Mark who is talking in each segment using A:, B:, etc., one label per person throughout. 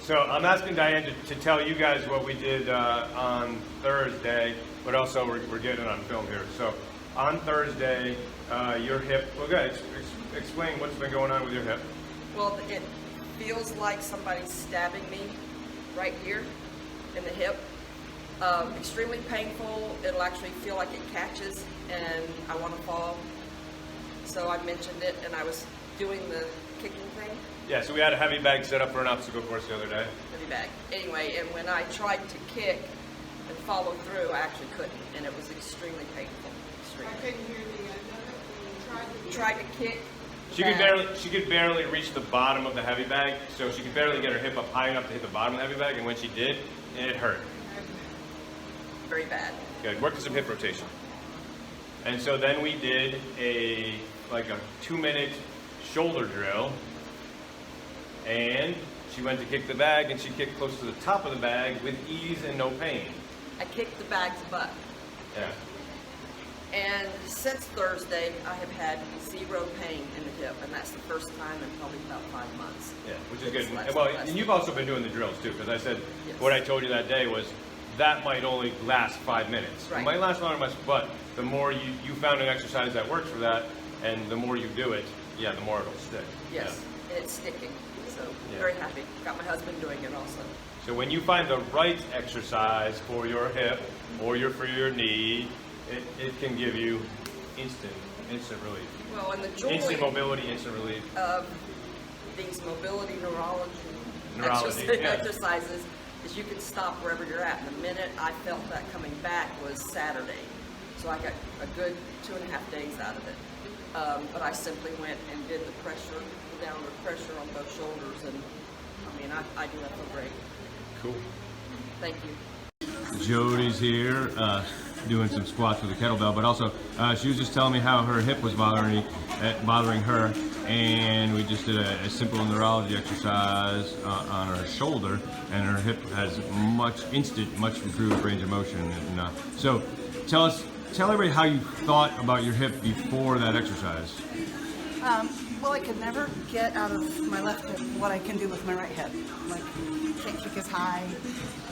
A: So I'm asking Diane to tell you guys what we did on Thursday, but also we're getting it on film here. So on Thursday, your hip, well, guys, explain what's been going on with your hip.
B: Well, it feels like somebody's stabbing me right here in the hip. Extremely painful. It'll actually feel like it catches and I want to fall. So I mentioned it and I was doing the kicking thing.
A: Yeah, so we had a heavy bag set up for an obstacle course the other day.
B: Heavy bag. Anyway, and when I tried to kick and follow through, I actually couldn't, and it was extremely painful. Extremely.
C: I couldn't hear the end of it when you
B: Tried to kick.
A: She could barely reach the bottom of the heavy bag, so she could barely get her hip up high enough to hit the bottom of the heavy bag, and when she did, it hurt.
B: Very bad.
A: Good, working some hip rotation. And so then we did a 2-minute shoulder drill, and she went to kick the bag, and she kicked close to the top of the bag with ease and no pain.
B: I kicked the bag's butt.
A: Yeah.
B: And since Thursday, I have had 0 pain in the hip, and that's the first time in probably about 5 months.
A: Yeah, which is good.
B: Less,
A: Well, and you've also been doing the drills too, because I said
B: Yes.
A: what I told you that day was that might only last 5 minutes.
B: Right.
A: It might last longer, but the more you found an exercise that works for that, and the more you do it, yeah, the more it'll stick.
B: Yes, and it's sticking. So
A: Yeah.
B: very happy. Got my husband doing it also.
A: So when you find the right exercise for your hip or for your knee, it can give you instant relief.
B: Well, and the joy
A: Instant mobility, instant relief.
B: of these mobility
A: Neurology, yeah.
B: exercises is you can stop wherever you're at. And the minute I felt that coming back was Saturday. So I got a good 2.5 days out of it. But I simply went and did the downward pressure on both shoulders, and I mean, I do that for great.
A: Cool.
B: Thank you.
A: Jody's here doing some squats with a kettlebell, but also she was just telling me how her hip was bothering her, and we just did a simple neurology exercise on her shoulder, and her hip has much improved range of motion. And so tell everybody how you thought about your hip before that exercise.
C: Well, I could never get out of my left hip what I can do with my right hip. Like, can't kick as high,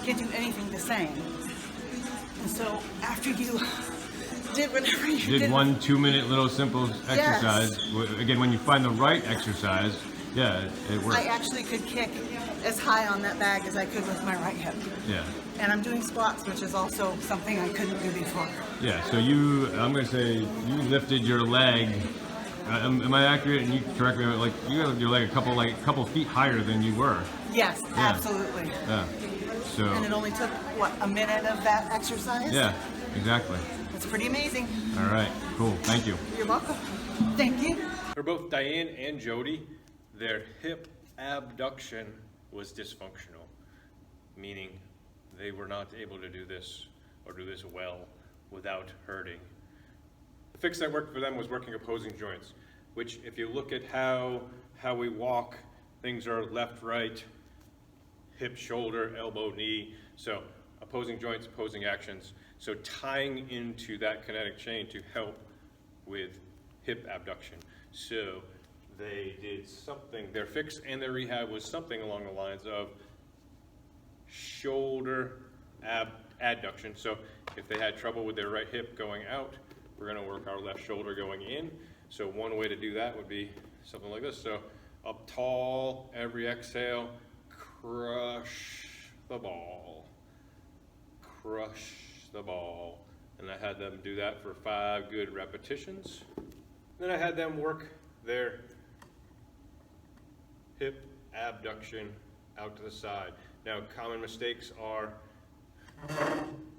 C: can't do anything the same. And so after you did whatever you did,
A: 1 2-minute little simple exercise.
C: Yes.
A: Again, when you find the right exercise, yeah, it works.
C: I actually could kick as high on that bag as I could with my right hip.
A: Yeah.
C: And I'm doing squats, which is also something I couldn't do before.
A: Yeah, so I'm going to say you lifted your leg. Am I accurate? And you correct me. Like you have your leg a couple feet higher than you were.
C: Yes, absolutely.
A: Yeah. So.
C: And it only took, a minute of that exercise?
A: Yeah, exactly.
C: It's pretty amazing.
A: All right, cool. Thank you.
C: You're welcome. Thank you.
A: For both Diane and Jody, their hip abduction was dysfunctional, meaning they were not able to do this or do this well without hurting. The fix that worked for them was working opposing joints, which if you look at how we walk, things are left, right, hip, shoulder, elbow, knee. So opposing joints, opposing actions. So tying into that kinetic chain to help with hip abduction. So they did something, their fix and their rehab was something along the lines of shoulder adduction. So if they had trouble with their right hip going out, we're going to work our left shoulder going in. So one way to do that would be something like this. So up tall, every exhale, crush the ball. Crush the ball. And I had them do that for 5 good repetitions. Then I had them work their hip abduction out to the side. Now, common mistakes are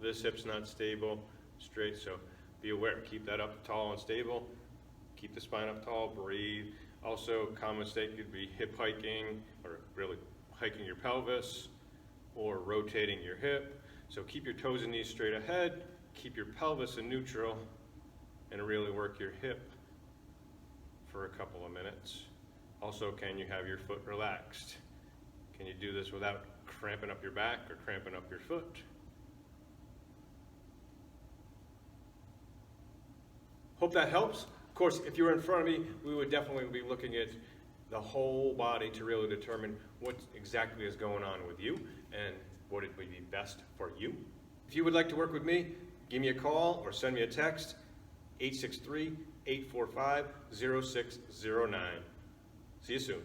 A: this hip's not stable, straight, so be aware. Keep that up tall and stable. Keep the spine up tall, breathe. Also, common mistake could be hip hiking, or really hiking your pelvis, or rotating your hip. So keep your toes and knees straight ahead, keep your pelvis in neutral, and really work your hip for a couple of minutes. Also, can you have your foot relaxed? Can you do this without cramping up your back or cramping up your foot? Hope that helps. Of course, if you were in front of me, we would definitely be looking at the whole body to really determine what exactly is going on with you and what it would be best for you. If you would like to work with me, give me a call or send me a text, 863-845-0609. See you soon.